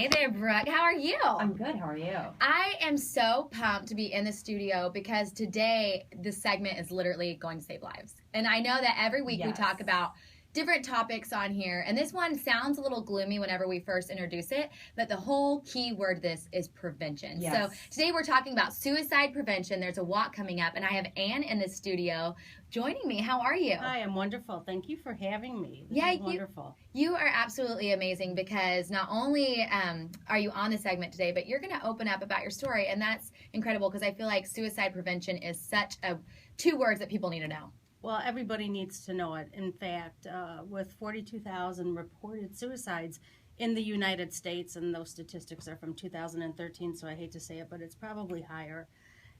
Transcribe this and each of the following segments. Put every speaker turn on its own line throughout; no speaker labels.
Hey there, Brooke. How are you?
I'm good. How are you?
I am so pumped to be in the studio because today this segment is literally going to save lives. And I know that every week we talk about different topics on here, and this one sounds a little gloomy whenever we first introduce it, but the whole key word of this is prevention.
Yes.
So today we're talking about suicide prevention. There's a walk coming up, and I have Anne in the studio joining me. How are you?
Hi, I'm wonderful. Thank you for having me. This is wonderful.
You are absolutely amazing because not only are you on the segment today, but you're going to open up about your story, and that's incredible because I feel like suicide prevention is such two words that people need to know.
Well, everybody needs to know it. In fact, with 42,000 reported suicides in the United States, and those statistics are from 2013, so I hate to say it, but it's probably higher.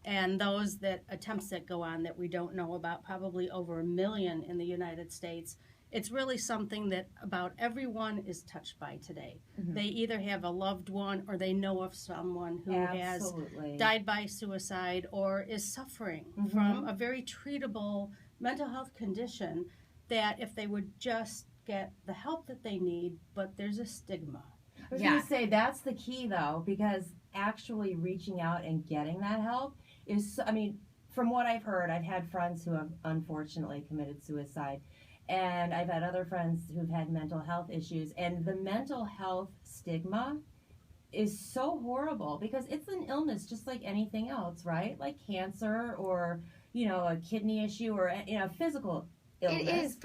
And those attempts that go on that we don't know about, probably over 1 million in the United States. It's really something that about everyone is touched by today. Mm-hmm. They either have a loved one or they know of someone who has died by suicide or is suffering from a very treatable mental health condition that if they would just get the help that they need, but there's a stigma.
I was going to say that's the key though, because actually reaching out and getting that help is, I mean, from what I've heard, I've had friends who have unfortunately committed suicide, and I've had other friends who've had mental health issues, and the mental health stigma is so horrible because it's an illness just like anything else, right? Like cancer or a kidney issue or physical illness.
It is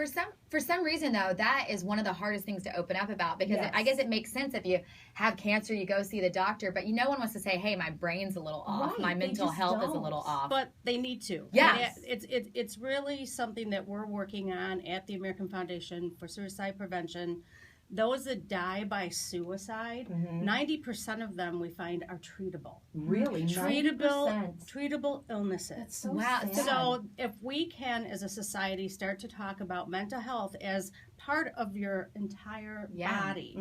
for some reason though. That is one of the hardest things to open up about because I guess it makes sense if you have cancer, you go see the doctor, but no one wants to say, "Hey, my brain's a little off, my mental health is a little off."
But they need to.
Yes,
it's really something that we're working on at the American Foundation for Suicide Prevention. Those that die by suicide, 90% of them we find are treatable.
Really?
Treatable illnesses.
That's so sad.
So if we can, as a society, start to talk about mental health as part of your entire body,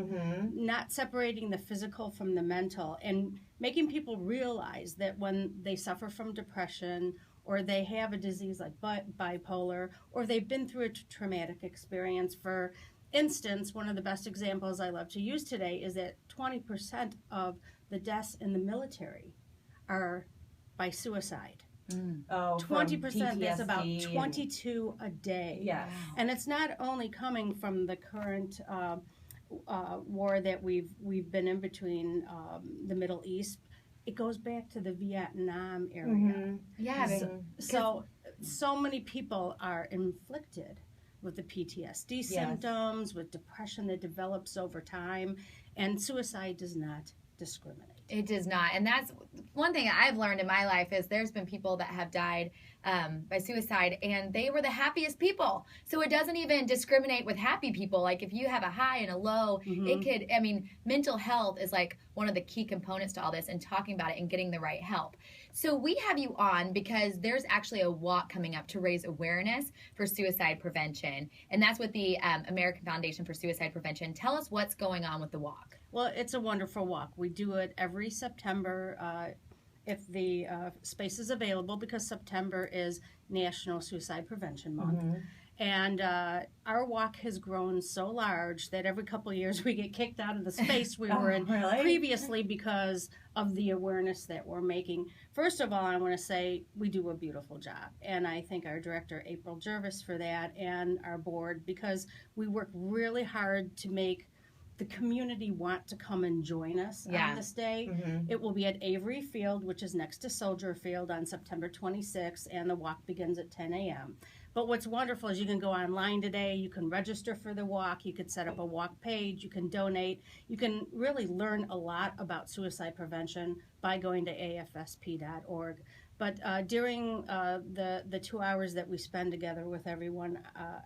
not separating the physical from the mental, and making people realize that when they suffer from depression or they have a disease like bipolar, or they've been through a traumatic experience. For instance, one of the best examples I love to use today is that 20% of the deaths in the military are by suicide. 20%, that's about 22 a day.
Yes.
And it's not only coming from the current war that we've been in between the Middle East. It goes back to the Vietnam area. So many people are inflicted with the PTSD symptoms, with depression that develops over time, and suicide does not discriminate.
It does not. And that's one thing I've learned in my life is there's been people that have died by suicide, and they were the happiest people. So it doesn't even discriminate with happy people. Like if you have a high and a low, it could, mental health is like one of the key components to all this and talking about it and getting the right help. So we have you on because there's actually a walk coming up to raise awareness for suicide prevention. And that's with the American Foundation for Suicide Prevention. Tell us what's going on with the walk.
Well, it's a wonderful walk. We do it every September if the space is available, because September is National Suicide Prevention Month. And our walk has grown so large that every couple of years we get kicked out of the space we were in previously because of the awareness that we're making. First of all, I want to say we do a beautiful job. And I thank our director, April Jervis, for that, and our board, because we work really hard to make the community want to come and join us on this day. It will be at Avery Field, which is next to Soldier Field, on September 26th, and the walk begins at 10 a.m. But what's wonderful is you can go online today, you can register for the walk, you could set up a walk page, you can donate, you can really learn a lot about suicide prevention by going to afsp.org. But during the 2 hours that we spend together with everyone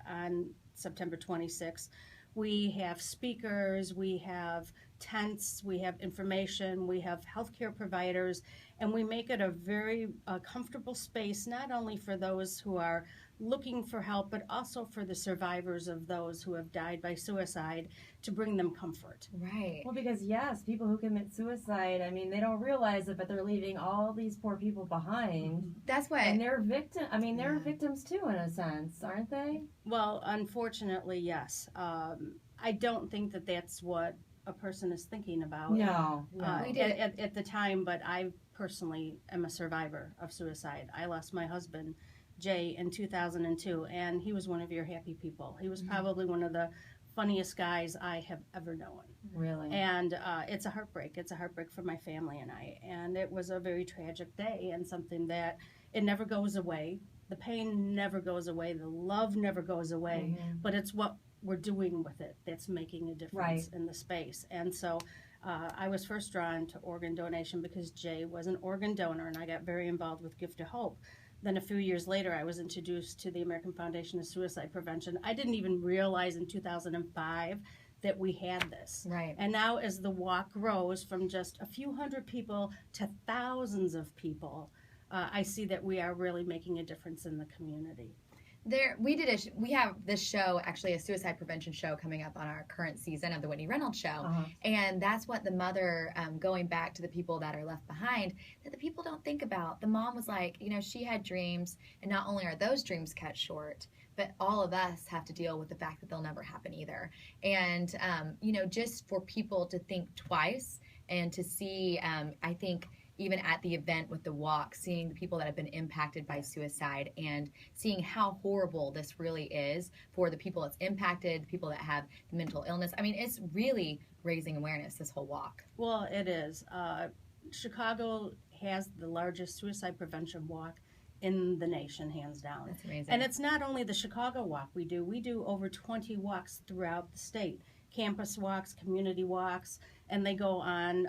on September 26th, we have speakers, we have tents, we have information, we have healthcare providers, and we make it a very comfortable space, not only for those who are looking for help, but also for the survivors of those who have died by suicide, to bring them comfort.
Right.
Well, because people who commit suicide, they don't realize it, but they're leaving all these poor people behind.
That's what.
And they're they're victims too, in a sense, aren't they?
Well, unfortunately, yes. I don't think that that's what a person is thinking about
No.
at the time, but I personally am a survivor of suicide. I lost my husband, Jay, in 2002, and he was one of your happy people. He was probably one of the funniest guys I have ever known.
Really?
And it's a heartbreak. It's a heartbreak for my family and I. And it was a very tragic day, and something that it never goes away. The pain never goes away. The love never goes away. But it's what we're doing with it that's making a difference in the space. And so I was first drawn to organ donation because Jay was an organ donor, and I got very involved with Gift of Hope. Then a few years later, I was introduced to the American Foundation of Suicide Prevention. I didn't even realize in 2005 that we had this.
Right.
And now as the walk grows from just a few hundred people to thousands of people, I see that we are really making a difference in the community.
We have this show, actually a suicide prevention show coming up on our current season of the Whitney Reynolds show. And that's what the mother, going back to the people that are left behind, that the people don't think about. The mom was like, she had dreams, and not only are those dreams cut short, but all of us have to deal with the fact that they'll never happen either. And, just for people to think twice and to see, I think, even at the event with the walk, seeing the people that have been impacted by suicide and seeing how horrible this really is for the people that's impacted, the people that have the mental illness. I mean, it's really raising awareness, this whole walk.
Well, it is. Chicago has the largest suicide prevention walk in the nation, hands down.
That's amazing.
And it's not only the Chicago walk we do over 20 walks throughout the state. Campus walks, community walks, and they go on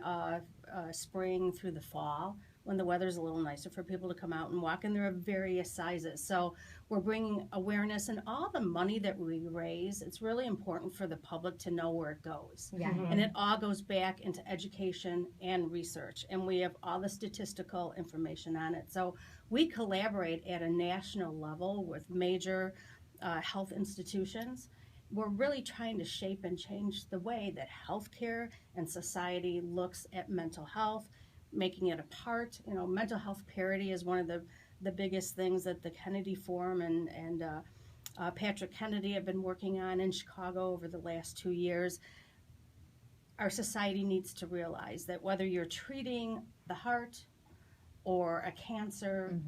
spring through the fall when the weather's a little nicer for people to come out and walk, and there are various sizes. So we're bringing awareness, and all the money that we raise, it's really important for the public to know where it goes.
Yeah.
And it all goes back into education and research, and we have all the statistical information on it. So we collaborate at a national level with major health institutions. We're really trying to shape and change the way that healthcare and society looks at mental health, making it a part. Mental health parity is one of the biggest things that the Kennedy Forum and Patrick Kennedy have been working on in Chicago over the last 2 years. Our society needs to realize that whether you're treating the heart or a cancer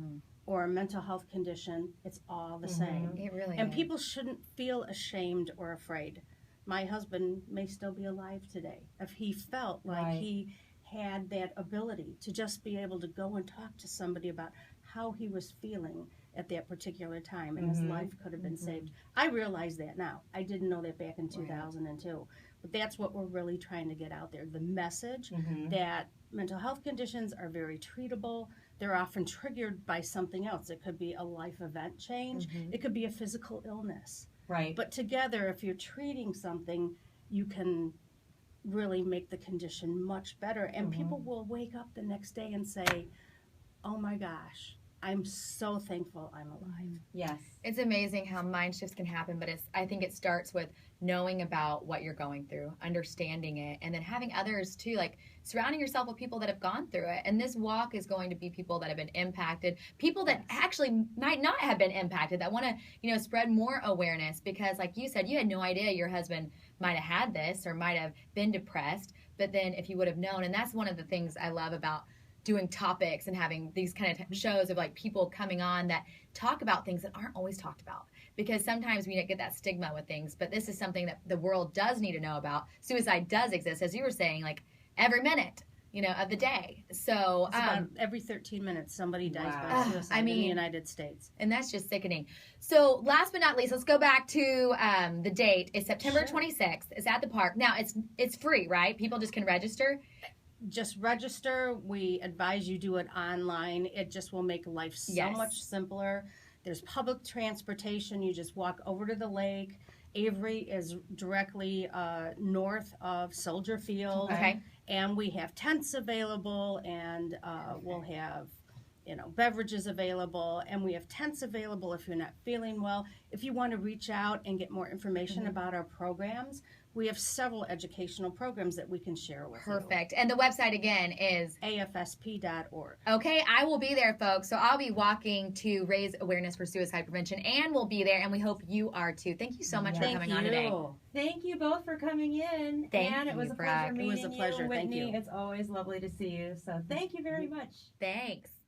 or a mental health condition, it's all the same.
It really
And
is.
people shouldn't feel ashamed or afraid. My husband may still be alive today if he felt like he had that ability to just be able to go and talk to somebody about how he was feeling at that particular time, and his life could have been saved. I realize that now. I didn't know that back in 2002. But that's what we're really trying to get out there. The message that mental health conditions are very treatable. They're often triggered by something else. It could be a life event change. It could be a physical illness.
Right.
But together, if you're treating something, you can really make the condition much better. And people will wake up the next day and say, oh my gosh, I'm so thankful I'm alive.
Yes.
It's amazing how mind shifts can happen, but I think it starts with knowing about what you're going through, understanding it, and then having others too, like surrounding yourself with people that have gone through it. And this walk is going to be people that have been impacted, people that actually might not have been impacted, that want to, spread more awareness, because like you said, you had no idea your husband might have had this or might have been depressed, but then if you would have known, and that's one of the things I love about doing topics and having these kind of shows of like people coming on that talk about things that aren't always talked about, because sometimes we get that stigma with things, but this is something that the world does need to know about. Suicide does exist, as you were saying, like every minute of the day. So
about every 13 minutes somebody dies by suicide in the United States,
and that's just sickening. So last but not least, let's go back to the date. It's September 26th. It's at the park. Now it's free, right? People just can register.
Just register. We advise you do it online. It just will make life so much simpler. There's public transportation. You just walk over to the lake. Avery is directly north of Soldier Field.
Okay.
And we have tents available, and we'll have beverages available, and we have tents available if you're not feeling well. If you want to reach out and get more information about our programs, we have several educational programs that we can share with
Perfect. And the website again is
afsp.org.
Okay, I will be there, folks. So I'll be walking to raise awareness for suicide prevention. Anne will be there, and we hope you are too. Thank you so much for coming on today.
Thank you both for coming in.
Thank
Anne, it was
you,
a pleasure
Brock.
meeting
It was a pleasure.
you.
Thank
Whitney,
you.
it's always lovely to see you. So thank you very much.
Thanks.